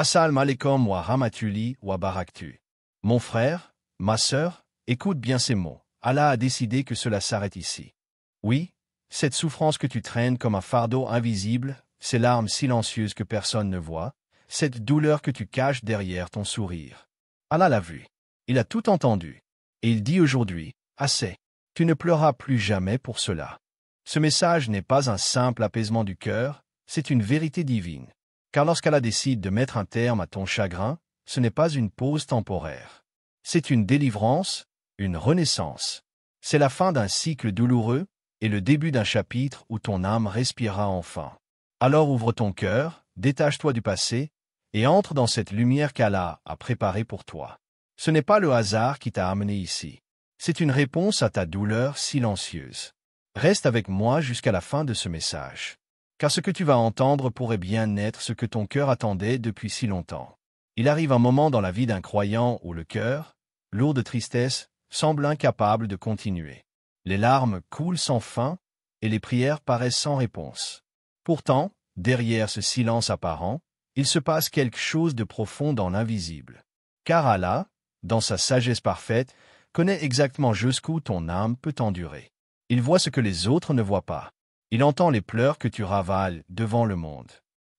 Assalamu alaikum wa rahmatullah wa barakatuh. Mon frère, ma sœur, écoute bien ces mots. Allah a décidé que cela s'arrête ici. Oui, cette souffrance que tu traînes comme un fardeau invisible, ces larmes silencieuses que personne ne voit, cette douleur que tu caches derrière ton sourire. Allah l'a vu. Il a tout entendu. Et il dit aujourd'hui, assez. Tu ne pleureras plus jamais pour cela. Ce message n'est pas un simple apaisement du cœur, c'est une vérité divine. Car lorsqu'Allah décide de mettre un terme à ton chagrin, ce n'est pas une pause temporaire. C'est une délivrance, une renaissance. C'est la fin d'un cycle douloureux et le début d'un chapitre où ton âme respirera enfin. Alors ouvre ton cœur, détache-toi du passé et entre dans cette lumière qu'Allah a préparée pour toi. Ce n'est pas le hasard qui t'a amené ici. C'est une réponse à ta douleur silencieuse. Reste avec moi jusqu'à la fin de ce message. Car ce que tu vas entendre pourrait bien être ce que ton cœur attendait depuis si longtemps. Il arrive un moment dans la vie d'un croyant où le cœur, lourd de tristesse, semble incapable de continuer. Les larmes coulent sans fin et les prières paraissent sans réponse. Pourtant, derrière ce silence apparent, il se passe quelque chose de profond dans l'invisible. Car Allah, dans sa sagesse parfaite, connaît exactement jusqu'où ton âme peut endurer. Il voit ce que les autres ne voient pas. Il entend les pleurs que tu ravales devant le monde.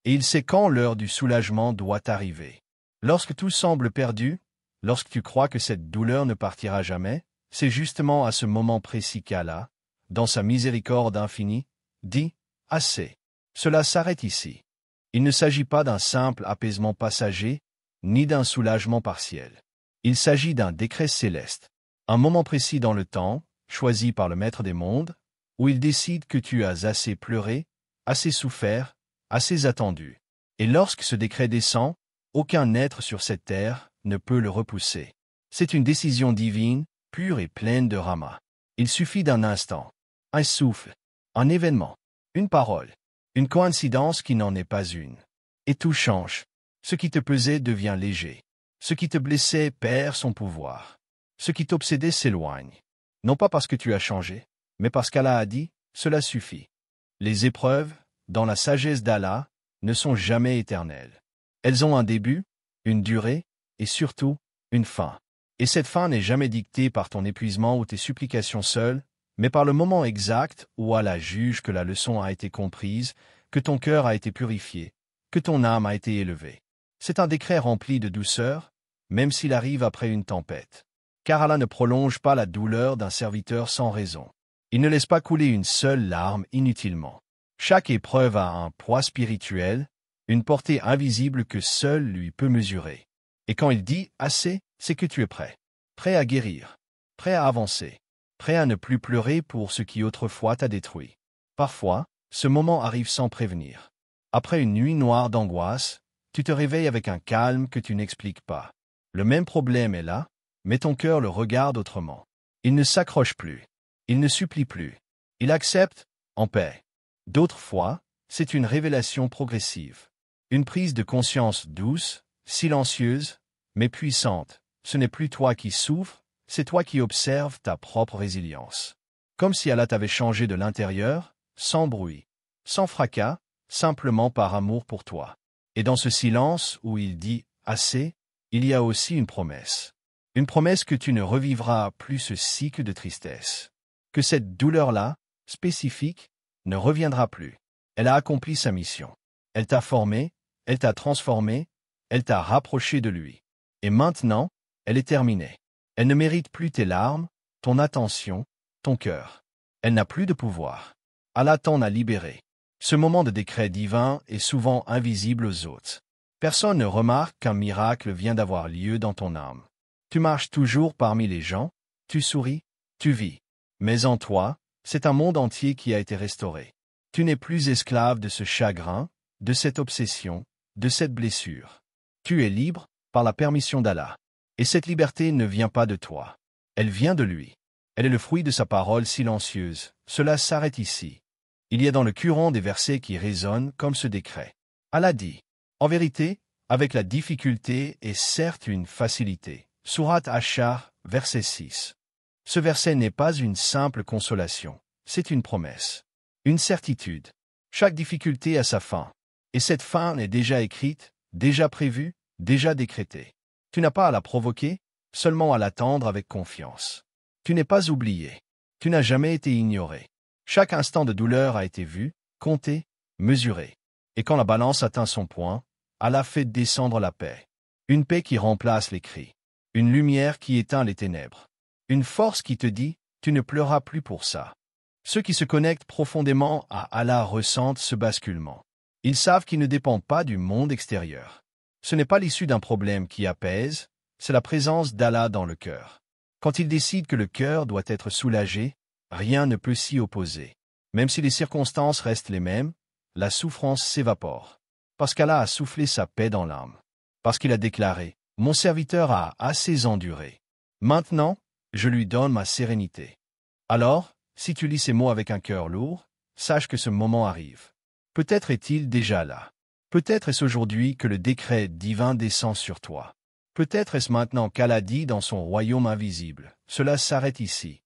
Et il sait quand l'heure du soulagement doit arriver. Lorsque tout semble perdu, lorsque tu crois que cette douleur ne partira jamais, c'est justement à ce moment précis qu'Allah, dans sa miséricorde infinie, dit « Assez. Cela s'arrête ici. » Il ne s'agit pas d'un simple apaisement passager, ni d'un soulagement partiel. Il s'agit d'un décret céleste, un moment précis dans le temps, choisi par le Maître des mondes, où il décide que tu as assez pleuré, assez souffert, assez attendu. Et lorsque ce décret descend, aucun être sur cette terre ne peut le repousser. C'est une décision divine, pure et pleine de rahma. Il suffit d'un instant, un souffle, un événement, une parole, une coïncidence qui n'en est pas une. Et tout change. Ce qui te pesait devient léger. Ce qui te blessait perd son pouvoir. Ce qui t'obsédait s'éloigne. Non pas parce que tu as changé, mais parce qu'Allah a dit, cela suffit. Les épreuves, dans la sagesse d'Allah, ne sont jamais éternelles. Elles ont un début, une durée, et surtout, une fin. Et cette fin n'est jamais dictée par ton épuisement ou tes supplications seules, mais par le moment exact où Allah juge que la leçon a été comprise, que ton cœur a été purifié, que ton âme a été élevée. C'est un décret rempli de douceur, même s'il arrive après une tempête. Car Allah ne prolonge pas la douleur d'un serviteur sans raison. Il ne laisse pas couler une seule larme inutilement. Chaque épreuve a un poids spirituel, une portée invisible que seul lui peut mesurer. Et quand il dit « assez », c'est que tu es prêt. Prêt à guérir. Prêt à avancer. Prêt à ne plus pleurer pour ce qui autrefois t'a détruit. Parfois, ce moment arrive sans prévenir. Après une nuit noire d'angoisse, tu te réveilles avec un calme que tu n'expliques pas. Le même problème est là, mais ton cœur le regarde autrement. Il ne s'accroche plus. Il ne supplie plus. Il accepte, en paix. D'autres fois, c'est une révélation progressive. Une prise de conscience douce, silencieuse, mais puissante. Ce n'est plus toi qui souffres, c'est toi qui observes ta propre résilience. Comme si Allah t'avait changé de l'intérieur, sans bruit, sans fracas, simplement par amour pour toi. Et dans ce silence où il dit « assez », il y a aussi une promesse. Une promesse que tu ne revivras plus ce cycle de tristesse. Que cette douleur-là, spécifique, ne reviendra plus. Elle a accompli sa mission. Elle t'a formé, elle t'a transformé, elle t'a rapproché de lui. Et maintenant, elle est terminée. Elle ne mérite plus tes larmes, ton attention, ton cœur. Elle n'a plus de pouvoir. Allah t'en a libéré. Ce moment de décret divin est souvent invisible aux autres. Personne ne remarque qu'un miracle vient d'avoir lieu dans ton âme. Tu marches toujours parmi les gens, tu souris, tu vis. Mais en toi, c'est un monde entier qui a été restauré. Tu n'es plus esclave de ce chagrin, de cette obsession, de cette blessure. Tu es libre par la permission d'Allah. Et cette liberté ne vient pas de toi. Elle vient de lui. Elle est le fruit de sa parole silencieuse. Cela s'arrête ici. Il y a dans le Coran des versets qui résonnent comme ce décret. Allah dit, en vérité, avec la difficulté est certes une facilité. Sourate Ash-Shar, verset 6. Ce verset n'est pas une simple consolation, c'est une promesse. Une certitude. Chaque difficulté a sa fin. Et cette fin est déjà écrite, déjà prévue, déjà décrétée. Tu n'as pas à la provoquer, seulement à l'attendre avec confiance. Tu n'es pas oublié. Tu n'as jamais été ignoré. Chaque instant de douleur a été vu, compté, mesuré. Et quand la balance atteint son point, Allah fait descendre la paix. Une paix qui remplace les cris. Une lumière qui éteint les ténèbres. Une force qui te dit, tu ne pleuras plus pour ça. Ceux qui se connectent profondément à Allah ressentent ce basculement. Ils savent qu'ils ne dépendent pas du monde extérieur. Ce n'est pas l'issue d'un problème qui apaise, c'est la présence d'Allah dans le cœur. Quand il décide que le cœur doit être soulagé, rien ne peut s'y opposer. Même si les circonstances restent les mêmes, la souffrance s'évapore. Parce qu'Allah a soufflé sa paix dans l'âme. Parce qu'il a déclaré, « Mon serviteur a assez enduré. Maintenant, je lui donne ma sérénité. » Alors, si tu lis ces mots avec un cœur lourd, sache que ce moment arrive. Peut-être est-il déjà là. Peut-être est-ce aujourd'hui que le décret divin descend sur toi. Peut-être est-ce maintenant qu'Allah dit dans son royaume invisible, « Cela s'arrête ici. »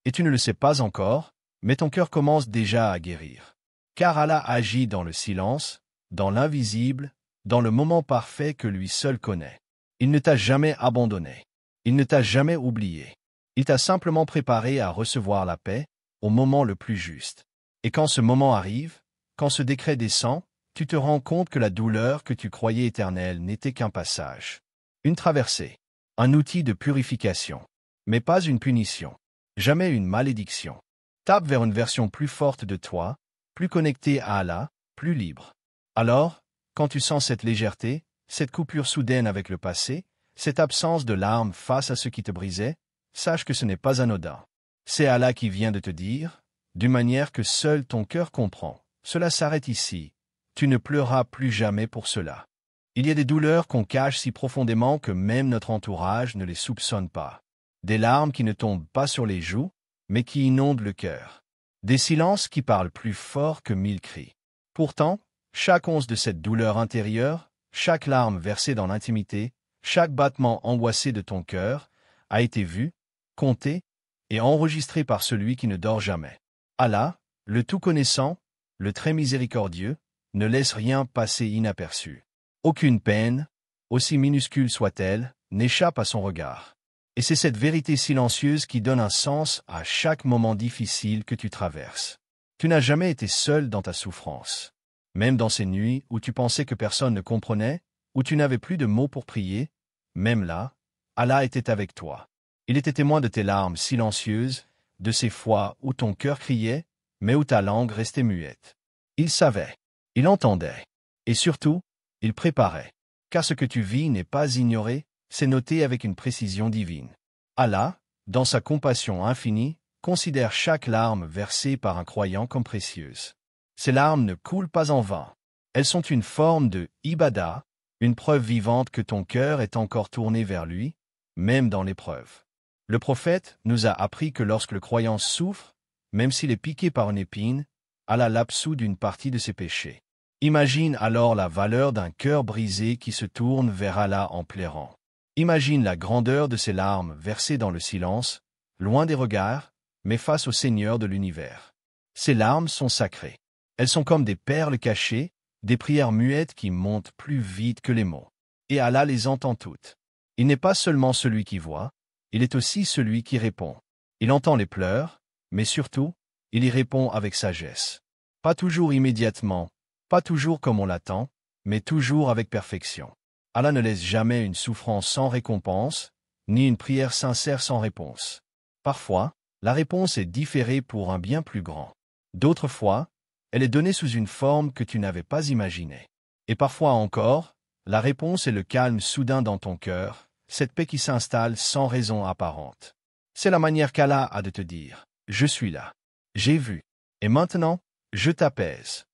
Et tu ne le sais pas encore, mais ton cœur commence déjà à guérir. Car Allah agit dans le silence, dans l'invisible, dans le moment parfait que lui seul connaît. Il ne t'a jamais abandonné. Il ne t'a jamais oublié. Il t'a simplement préparé à recevoir la paix au moment le plus juste. Et quand ce moment arrive, quand ce décret descend, tu te rends compte que la douleur que tu croyais éternelle n'était qu'un passage. Une traversée. Un outil de purification. Mais pas une punition. Jamais une malédiction. Tape vers une version plus forte de toi, plus connectée à Allah, plus libre. Alors, quand tu sens cette légèreté, cette coupure soudaine avec le passé, cette absence de larmes face à ce qui te brisait, sache que ce n'est pas anodin. C'est Allah qui vient de te dire, d'une manière que seul ton cœur comprend, cela s'arrête ici, tu ne pleureras plus jamais pour cela. Il y a des douleurs qu'on cache si profondément que même notre entourage ne les soupçonne pas. Des larmes qui ne tombent pas sur les joues, mais qui inondent le cœur. Des silences qui parlent plus fort que 1000 cris. Pourtant, chaque once de cette douleur intérieure, chaque larme versée dans l'intimité, chaque battement angoissé de ton cœur, a été vu, compté et enregistré par celui qui ne dort jamais. Allah, le Tout-Connaissant, le Très Miséricordieux, ne laisse rien passer inaperçu. Aucune peine, aussi minuscule soit-elle, n'échappe à son regard. Et c'est cette vérité silencieuse qui donne un sens à chaque moment difficile que tu traverses. Tu n'as jamais été seul dans ta souffrance. Même dans ces nuits où tu pensais que personne ne comprenait, où tu n'avais plus de mots pour prier, même là, Allah était avec toi. Il était témoin de tes larmes silencieuses, de ces fois où ton cœur criait, mais où ta langue restait muette. Il savait, il entendait, et surtout, il préparait. Car ce que tu vis n'est pas ignoré, c'est noté avec une précision divine. Allah, dans sa compassion infinie, considère chaque larme versée par un croyant comme précieuse. Ces larmes ne coulent pas en vain. Elles sont une forme de ibadah, une preuve vivante que ton cœur est encore tourné vers lui, même dans l'épreuve. Le prophète nous a appris que lorsque le croyant souffre, même s'il est piqué par une épine, Allah l'absout d'une partie de ses péchés. Imagine alors la valeur d'un cœur brisé qui se tourne vers Allah en pleurant. Imagine la grandeur de ces larmes versées dans le silence, loin des regards, mais face au Seigneur de l'univers. Ces larmes sont sacrées. Elles sont comme des perles cachées, des prières muettes qui montent plus vite que les mots. Et Allah les entend toutes. Il n'est pas seulement celui qui voit, il est aussi celui qui répond. Il entend les pleurs, mais surtout, il y répond avec sagesse. Pas toujours immédiatement, pas toujours comme on l'attend, mais toujours avec perfection. Allah ne laisse jamais une souffrance sans récompense, ni une prière sincère sans réponse. Parfois, la réponse est différée pour un bien plus grand. D'autres fois, elle est donnée sous une forme que tu n'avais pas imaginée. Et parfois encore, la réponse est le calme soudain dans ton cœur, cette paix qui s'installe sans raison apparente. C'est la manière qu'Allah a de te dire, « Je suis là, j'ai vu, et maintenant, je t'apaise. »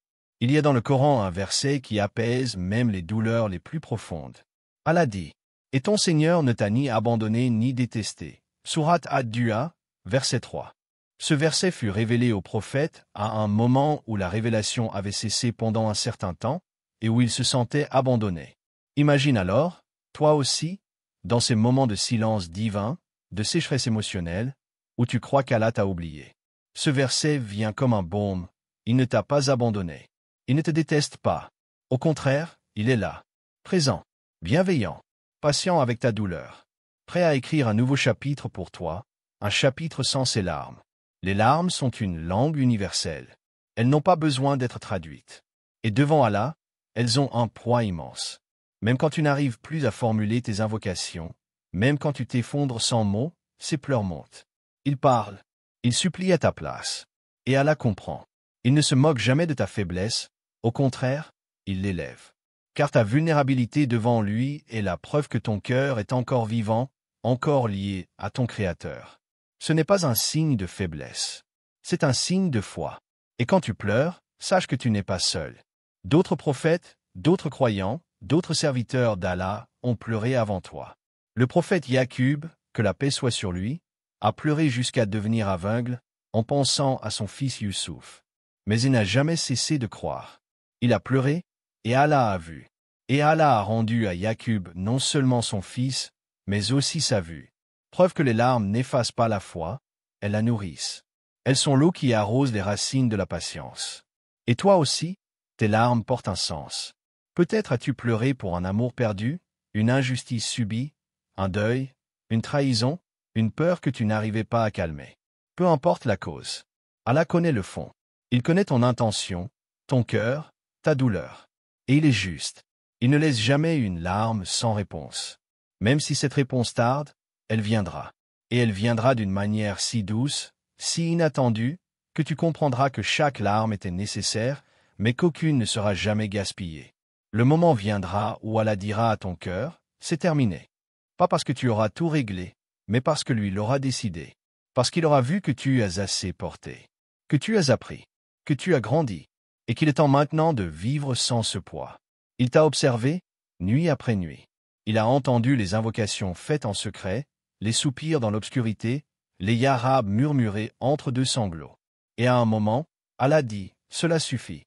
Il y a dans le Coran un verset qui apaise même les douleurs les plus profondes. Allah dit, « Et ton Seigneur ne t'a ni abandonné ni détesté. » Sourate Ad-Duha, verset 3. Ce verset fut révélé au prophète à un moment où la révélation avait cessé pendant un certain temps et où il se sentait abandonné. Imagine alors, toi aussi, dans ces moments de silence divin, de sécheresse émotionnelle, où tu crois qu'Allah t'a oublié. Ce verset vient comme un baume, il ne t'a pas abandonné. Il ne te déteste pas. Au contraire, il est là, présent, bienveillant, patient avec ta douleur, prêt à écrire un nouveau chapitre pour toi, un chapitre sans ces larmes. Les larmes sont une langue universelle. Elles n'ont pas besoin d'être traduites. Et devant Allah, elles ont un poids immense. Même quand tu n'arrives plus à formuler tes invocations, même quand tu t'effondres sans mots, ces pleurs montent. Il parle, il supplie à ta place. Et Allah comprend. Il ne se moque jamais de ta faiblesse, au contraire, il l'élève. Car ta vulnérabilité devant lui est la preuve que ton cœur est encore vivant, encore lié à ton Créateur. Ce n'est pas un signe de faiblesse. C'est un signe de foi. Et quand tu pleures, sache que tu n'es pas seul. D'autres prophètes, d'autres croyants, d'autres serviteurs d'Allah ont pleuré avant toi. Le prophète Yaqub, que la paix soit sur lui, a pleuré jusqu'à devenir aveugle en pensant à son fils Youssouf. Mais il n'a jamais cessé de croire. Il a pleuré, et Allah a vu. Et Allah a rendu à Yaqub non seulement son fils, mais aussi sa vue. Preuve que les larmes n'effacent pas la foi, elles la nourrissent. Elles sont l'eau qui arrose les racines de la patience. Et toi aussi, tes larmes portent un sens. Peut-être as-tu pleuré pour un amour perdu, une injustice subie, un deuil, une trahison, une peur que tu n'arrivais pas à calmer. Peu importe la cause. Allah connaît le fond. Il connaît ton intention, ton cœur, ta douleur. Et il est juste. Il ne laisse jamais une larme sans réponse. Même si cette réponse tarde, elle viendra. Et elle viendra d'une manière si douce, si inattendue, que tu comprendras que chaque larme était nécessaire, mais qu'aucune ne sera jamais gaspillée. Le moment viendra où Allah dira à ton cœur, c'est terminé. Pas parce que tu auras tout réglé, mais parce que lui l'aura décidé. Parce qu'il aura vu que tu as assez porté, que tu as appris, que tu as grandi, et qu'il est temps maintenant de vivre sans ce poids. Il t'a observé, nuit après nuit. Il a entendu les invocations faites en secret, les soupirs dans l'obscurité, les yarabs murmurés entre deux sanglots. Et à un moment, Allah dit, cela suffit.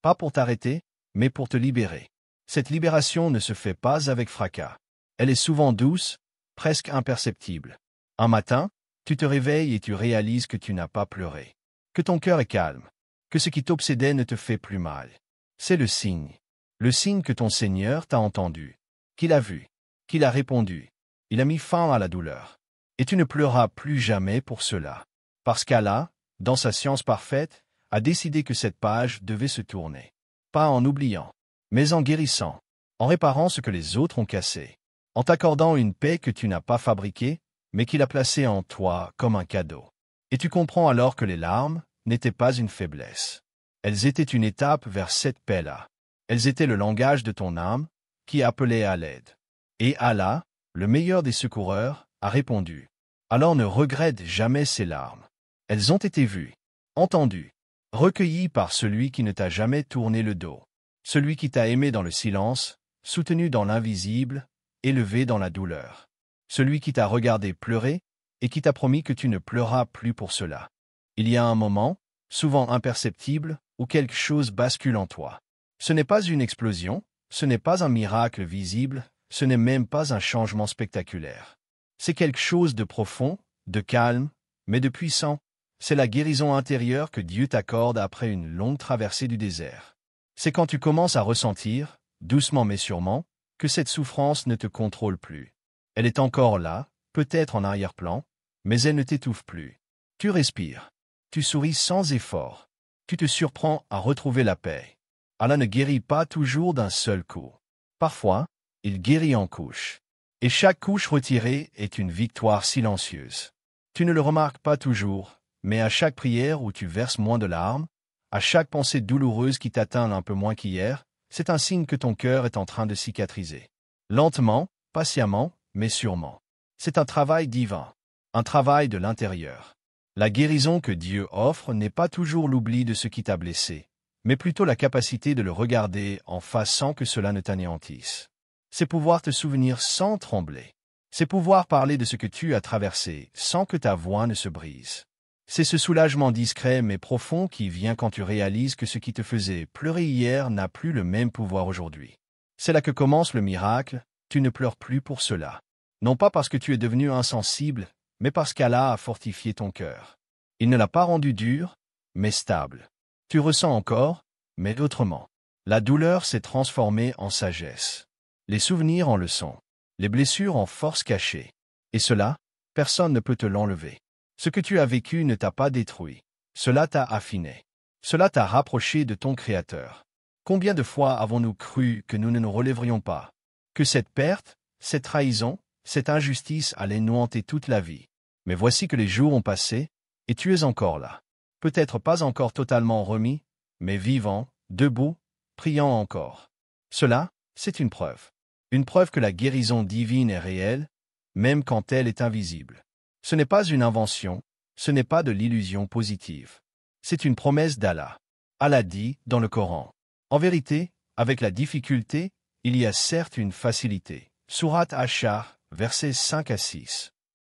Pas pour t'arrêter, mais pour te libérer. Cette libération ne se fait pas avec fracas. Elle est souvent douce, presque imperceptible. Un matin, tu te réveilles et tu réalises que tu n'as pas pleuré, que ton cœur est calme, que ce qui t'obsédait ne te fait plus mal. C'est le signe que ton Seigneur t'a entendu, qu'il a vu, qu'il a répondu. Il a mis fin à la douleur. Et tu ne pleuras plus jamais pour cela. Parce qu'Allah, dans sa science parfaite, a décidé que cette page devait se tourner. Pas en oubliant, mais en guérissant, en réparant ce que les autres ont cassé, en t'accordant une paix que tu n'as pas fabriquée, mais qu'il a placée en toi comme un cadeau. Et tu comprends alors que les larmes n'étaient pas une faiblesse. Elles étaient une étape vers cette paix-là. Elles étaient le langage de ton âme, qui appelait à l'aide. Et Allah, le meilleur des secoureurs, a répondu. Alors ne regrette jamais ces larmes. Elles ont été vues, entendues, recueillies par celui qui ne t'a jamais tourné le dos. Celui qui t'a aimé dans le silence, soutenu dans l'invisible, élevé dans la douleur. Celui qui t'a regardé pleurer, et qui t'a promis que tu ne pleuras plus pour cela. Il y a un moment, souvent imperceptible, où quelque chose bascule en toi. Ce n'est pas une explosion, ce n'est pas un miracle visible, ce n'est même pas un changement spectaculaire. C'est quelque chose de profond, de calme, mais de puissant. C'est la guérison intérieure que Dieu t'accorde après une longue traversée du désert. C'est quand tu commences à ressentir, doucement mais sûrement, que cette souffrance ne te contrôle plus. Elle est encore là, peut-être en arrière-plan, mais elle ne t'étouffe plus. Tu respires. Tu souris sans effort. Tu te surprends à retrouver la paix. Allah ne guérit pas toujours d'un seul coup. Parfois, il guérit en couches. Et chaque couche retirée est une victoire silencieuse. Tu ne le remarques pas toujours, mais à chaque prière où tu verses moins de larmes, à chaque pensée douloureuse qui t'atteint un peu moins qu'hier, c'est un signe que ton cœur est en train de cicatriser. Lentement, patiemment, mais sûrement. C'est un travail divin, un travail de l'intérieur. La guérison que Dieu offre n'est pas toujours l'oubli de ce qui t'a blessé, mais plutôt la capacité de le regarder en face sans que cela ne t'anéantisse. C'est pouvoir te souvenir sans trembler. C'est pouvoir parler de ce que tu as traversé sans que ta voix ne se brise. C'est ce soulagement discret mais profond qui vient quand tu réalises que ce qui te faisait pleurer hier n'a plus le même pouvoir aujourd'hui. C'est là que commence le miracle, tu ne pleures plus pour cela. Non pas parce que tu es devenu insensible, mais parce qu'Allah a fortifié ton cœur. Il ne l'a pas rendu dur, mais stable. Tu ressens encore, mais autrement. La douleur s'est transformée en sagesse. les souvenirs en leçon, les blessures en force cachée. Et cela, personne ne peut te l'enlever. Ce que tu as vécu ne t'a pas détruit. Cela t'a affiné. Cela t'a rapproché de ton Créateur. Combien de fois avons-nous cru que nous ne nous relèverions pas? Que cette perte, cette trahison, cette injustice allait nous hanter toute la vie. Mais voici que les jours ont passé, et tu es encore là. Peut-être pas encore totalement remis, mais vivant, debout, priant encore. Cela, c'est une preuve. Une preuve que la guérison divine est réelle, même quand elle est invisible. Ce n'est pas une invention, ce n'est pas de l'illusion positive. C'est une promesse d'Allah. Allah dit dans le Coran. En vérité, avec la difficulté, il y a certes une facilité. Sourate Ash-Shar, versets 5 à 6.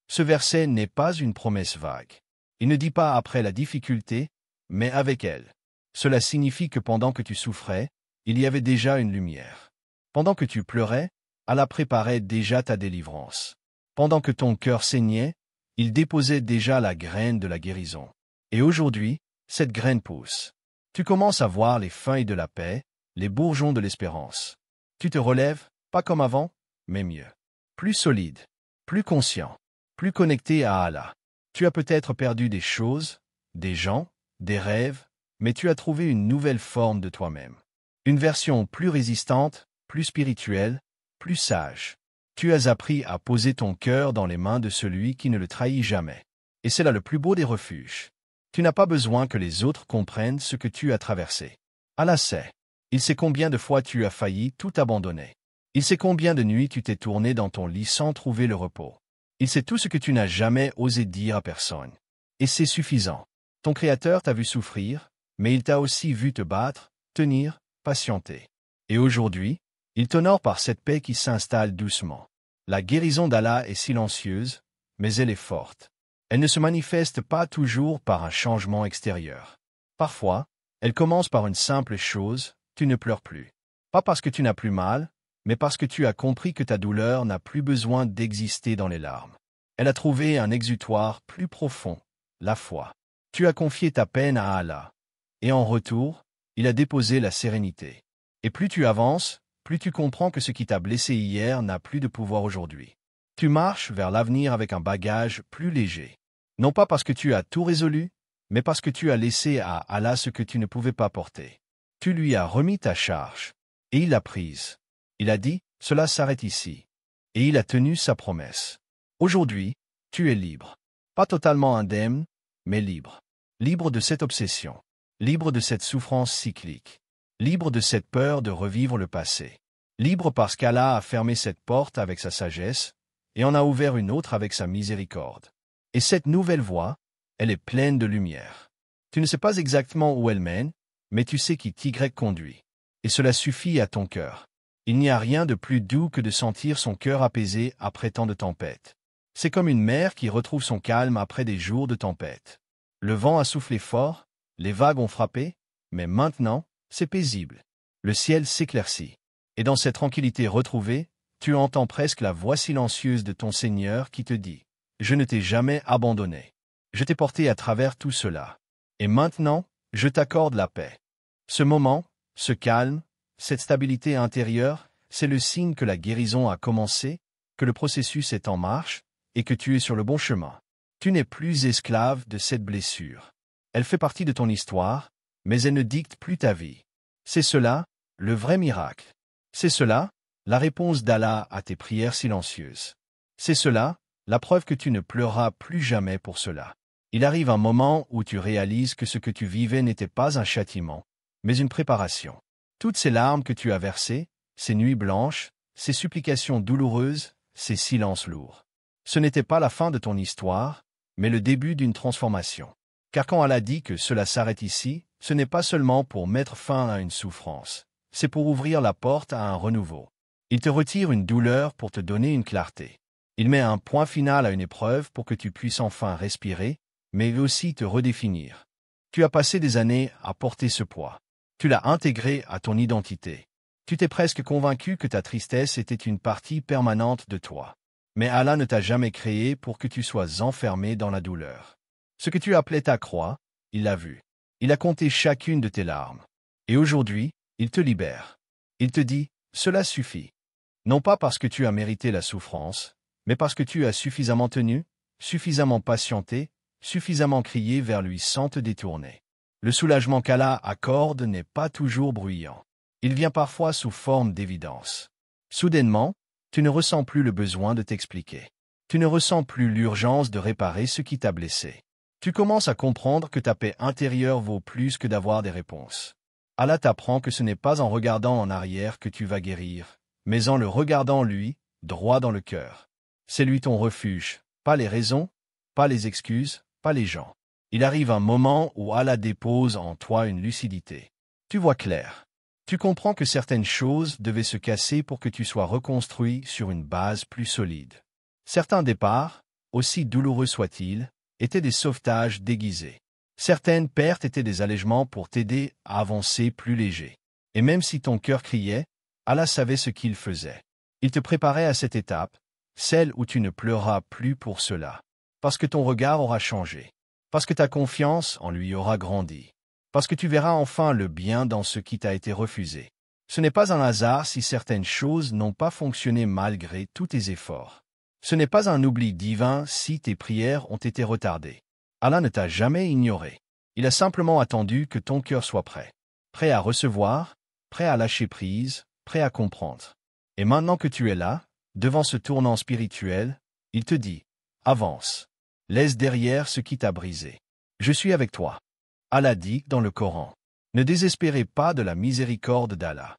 Ce verset n'est pas une promesse vague. Il ne dit pas après la difficulté, mais avec elle. Cela signifie que pendant que tu souffrais, il y avait déjà une lumière. Pendant que tu pleurais, Allah préparait déjà ta délivrance. Pendant que ton cœur saignait, il déposait déjà la graine de la guérison. Et aujourd'hui, cette graine pousse. Tu commences à voir les feuilles de la paix, les bourgeons de l'espérance. Tu te relèves, pas comme avant, mais mieux. Plus solide, plus conscient, plus connecté à Allah. Tu as peut-être perdu des choses, des gens, des rêves, mais tu as trouvé une nouvelle forme de toi-même. Une version plus résistante, plus spirituelle, plus sage. Tu as appris à poser ton cœur dans les mains de celui qui ne le trahit jamais. Et c'est là le plus beau des refuges. Tu n'as pas besoin que les autres comprennent ce que tu as traversé. Allah sait. Il sait combien de fois tu as failli tout abandonner. Il sait combien de nuits tu t'es tourné dans ton lit sans trouver le repos. Il sait tout ce que tu n'as jamais osé dire à personne. Et c'est suffisant. Ton Créateur t'a vu souffrir, mais il t'a aussi vu te battre, tenir, patienter. Et aujourd'hui, il t'honore par cette paix qui s'installe doucement. La guérison d'Allah est silencieuse, mais elle est forte. Elle ne se manifeste pas toujours par un changement extérieur. Parfois, elle commence par une simple chose, tu ne pleures plus. Pas parce que tu n'as plus mal, mais parce que tu as compris que ta douleur n'a plus besoin d'exister dans les larmes. Elle a trouvé un exutoire plus profond, la foi. Tu as confié ta peine à Allah. Et en retour, il a déposé la sérénité. Et plus tu avances, plus tu comprends que ce qui t'a blessé hier n'a plus de pouvoir aujourd'hui. Tu marches vers l'avenir avec un bagage plus léger. Non pas parce que tu as tout résolu, mais parce que tu as laissé à Allah ce que tu ne pouvais pas porter. Tu lui as remis ta charge, et il l'a prise. Il a dit, cela s'arrête ici. Et il a tenu sa promesse. Aujourd'hui, tu es libre. Pas totalement indemne, mais libre. Libre de cette obsession. Libre de cette souffrance cyclique. Libre de cette peur de revivre le passé. Libre parce qu'Allah a fermé cette porte avec sa sagesse, et en a ouvert une autre avec sa miséricorde. Et cette nouvelle voie, elle est pleine de lumière. Tu ne sais pas exactement où elle mène, mais tu sais qui t'y conduit. Et cela suffit à ton cœur. Il n'y a rien de plus doux que de sentir son cœur apaisé après tant de tempêtes. C'est comme une mer qui retrouve son calme après des jours de tempête. Le vent a soufflé fort, les vagues ont frappé, mais maintenant, c'est paisible. Le ciel s'éclaircit. Et dans cette tranquillité retrouvée, tu entends presque la voix silencieuse de ton Seigneur qui te dit « Je ne t'ai jamais abandonné. Je t'ai porté à travers tout cela. Et maintenant, je t'accorde la paix. » Ce moment, ce calme, cette stabilité intérieure, c'est le signe que la guérison a commencé, que le processus est en marche, et que tu es sur le bon chemin. Tu n'es plus esclave de cette blessure. Elle fait partie de ton histoire, mais elle ne dicte plus ta vie. C'est cela, le vrai miracle. C'est cela, la réponse d'Allah à tes prières silencieuses. C'est cela, la preuve que tu ne pleureras plus jamais pour cela. Il arrive un moment où tu réalises que ce que tu vivais n'était pas un châtiment, mais une préparation. Toutes ces larmes que tu as versées, ces nuits blanches, ces supplications douloureuses, ces silences lourds. Ce n'était pas la fin de ton histoire, mais le début d'une transformation. Car quand Allah dit que cela s'arrête ici, ce n'est pas seulement pour mettre fin à une souffrance, c'est pour ouvrir la porte à un renouveau. Il te retire une douleur pour te donner une clarté. Il met un point final à une épreuve pour que tu puisses enfin respirer, mais aussi te redéfinir. Tu as passé des années à porter ce poids. Tu l'as intégré à ton identité. Tu t'es presque convaincu que ta tristesse était une partie permanente de toi. Mais Allah ne t'a jamais créé pour que tu sois enfermé dans la douleur. Ce que tu appelais ta croix, il l'a vu. Il a compté chacune de tes larmes. Et aujourd'hui, il te libère. Il te dit, cela suffit. Non pas parce que tu as mérité la souffrance, mais parce que tu as suffisamment tenu, suffisamment patienté, suffisamment crié vers lui sans te détourner. Le soulagement qu'Allah accorde n'est pas toujours bruyant. Il vient parfois sous forme d'évidence. Soudainement, tu ne ressens plus le besoin de t'expliquer. Tu ne ressens plus l'urgence de réparer ce qui t'a blessé. Tu commences à comprendre que ta paix intérieure vaut plus que d'avoir des réponses. Allah t'apprend que ce n'est pas en regardant en arrière que tu vas guérir, mais en le regardant lui, droit dans le cœur. C'est lui ton refuge, pas les raisons, pas les excuses, pas les gens. Il arrive un moment où Allah dépose en toi une lucidité. Tu vois clair. Tu comprends que certaines choses devaient se casser pour que tu sois reconstruit sur une base plus solide. Certains départs, aussi douloureux soient-ils, étaient des sauvetages déguisés. Certaines pertes étaient des allègements pour t'aider à avancer plus léger. Et même si ton cœur criait, Allah savait ce qu'il faisait. Il te préparait à cette étape, celle où tu ne pleureras plus pour cela. Parce que ton regard aura changé. Parce que ta confiance en lui aura grandi. Parce que tu verras enfin le bien dans ce qui t'a été refusé. Ce n'est pas un hasard si certaines choses n'ont pas fonctionné malgré tous tes efforts. Ce n'est pas un oubli divin si tes prières ont été retardées. Allah ne t'a jamais ignoré. Il a simplement attendu que ton cœur soit prêt. Prêt à recevoir, prêt à lâcher prise, prêt à comprendre. Et maintenant que tu es là, devant ce tournant spirituel, il te dit, avance. Laisse derrière ce qui t'a brisé. Je suis avec toi. Allah dit dans le Coran. Ne désespérez pas de la miséricorde d'Allah.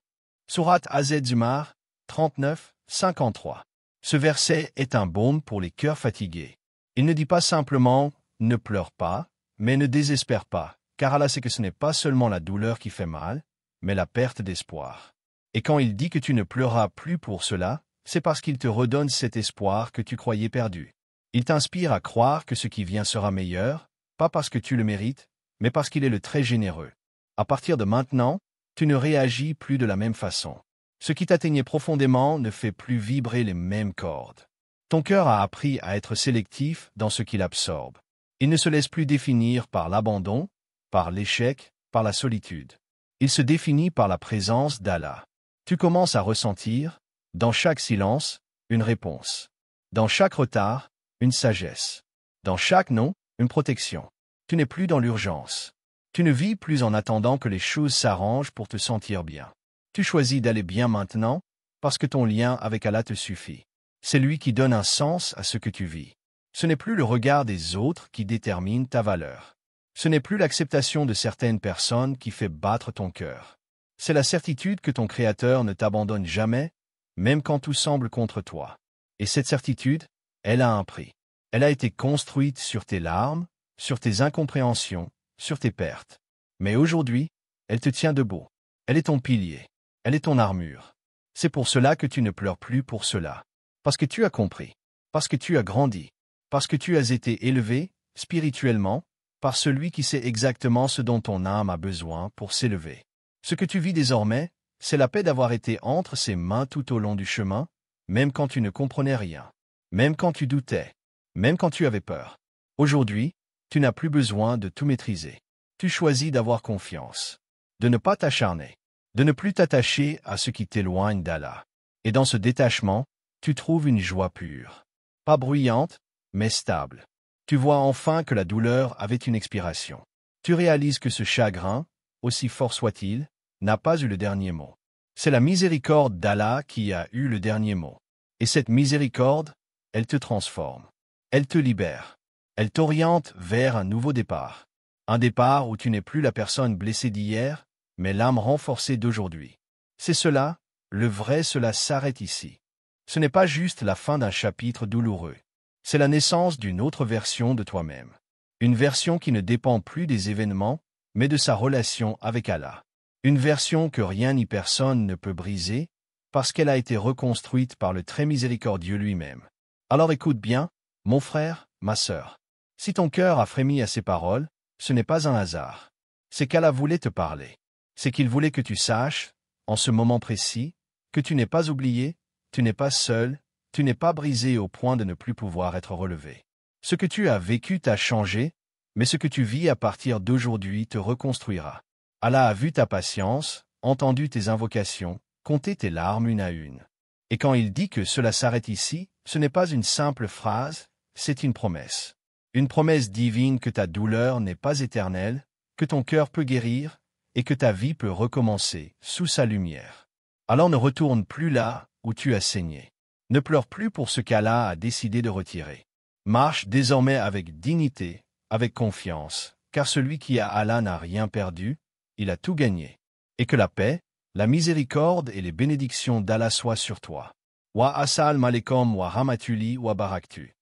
Sourate Az-Zumar, 39, 53. Ce verset est un baume pour les cœurs fatigués. Il ne dit pas simplement « ne pleure pas », mais ne désespère pas, car Allah sait que ce n'est pas seulement la douleur qui fait mal, mais la perte d'espoir. Et quand il dit que tu ne pleureras plus pour cela, c'est parce qu'il te redonne cet espoir que tu croyais perdu. Il t'inspire à croire que ce qui vient sera meilleur, pas parce que tu le mérites, mais parce qu'il est le très généreux. À partir de maintenant, tu ne réagis plus de la même façon. Ce qui t'atteignait profondément ne fait plus vibrer les mêmes cordes. Ton cœur a appris à être sélectif dans ce qu'il absorbe. Il ne se laisse plus définir par l'abandon, par l'échec, par la solitude. Il se définit par la présence d'Allah. Tu commences à ressentir, dans chaque silence, une réponse. Dans chaque retard, une sagesse. Dans chaque non, une protection. Tu n'es plus dans l'urgence. Tu ne vis plus en attendant que les choses s'arrangent pour te sentir bien. Tu choisis d'aller bien maintenant, parce que ton lien avec Allah te suffit. C'est lui qui donne un sens à ce que tu vis. Ce n'est plus le regard des autres qui détermine ta valeur. Ce n'est plus l'acceptation de certaines personnes qui fait battre ton cœur. C'est la certitude que ton Créateur ne t'abandonne jamais, même quand tout semble contre toi. Et cette certitude, elle a un prix. Elle a été construite sur tes larmes, sur tes incompréhensions, sur tes pertes. Mais aujourd'hui, elle te tient debout. Elle est ton pilier. Elle est ton armure. C'est pour cela que tu ne pleures plus pour cela. Parce que tu as compris. Parce que tu as grandi. Parce que tu as été élevé, spirituellement, par celui qui sait exactement ce dont ton âme a besoin pour s'élever. Ce que tu vis désormais, c'est la paix d'avoir été entre ses mains tout au long du chemin, même quand tu ne comprenais rien. Même quand tu doutais. Même quand tu avais peur. Aujourd'hui, tu n'as plus besoin de tout maîtriser. Tu choisis d'avoir confiance. De ne pas t'acharner. De ne plus t'attacher à ce qui t'éloigne d'Allah. Et dans ce détachement, tu trouves une joie pure. Pas bruyante, mais stable. Tu vois enfin que la douleur avait une expiration. Tu réalises que ce chagrin, aussi fort soit-il, n'a pas eu le dernier mot. C'est la miséricorde d'Allah qui a eu le dernier mot. Et cette miséricorde, elle te transforme. Elle te libère. Elle t'oriente vers un nouveau départ. Un départ où tu n'es plus la personne blessée d'hier, mais l'âme renforcée d'aujourd'hui. C'est cela, le vrai cela s'arrête ici. Ce n'est pas juste la fin d'un chapitre douloureux. C'est la naissance d'une autre version de toi-même. Une version qui ne dépend plus des événements, mais de sa relation avec Allah. Une version que rien ni personne ne peut briser, parce qu'elle a été reconstruite par le très miséricordieux lui-même. Alors écoute bien, mon frère, ma sœur. Si ton cœur a frémi à ces paroles, ce n'est pas un hasard. C'est qu'Allah voulait te parler. C'est qu'il voulait que tu saches, en ce moment précis, que tu n'es pas oublié, tu n'es pas seul, tu n'es pas brisé au point de ne plus pouvoir être relevé. Ce que tu as vécu t'a changé, mais ce que tu vis à partir d'aujourd'hui te reconstruira. Allah a vu ta patience, entendu tes invocations, compté tes larmes une à une. Et quand il dit que cela s'arrête ici, ce n'est pas une simple phrase, c'est une promesse. Une promesse divine que ta douleur n'est pas éternelle, que ton cœur peut guérir, et que ta vie peut recommencer sous sa lumière. Alors ne retourne plus là où tu as saigné. Ne pleure plus pour ce qu'Allah a décidé de retirer. Marche désormais avec dignité, avec confiance, car celui qui a Allah n'a rien perdu, il a tout gagné. Et que la paix, la miséricorde et les bénédictions d'Allah soient sur toi. Wa assalamu alaikum wa rahmatullah wa barakatuh.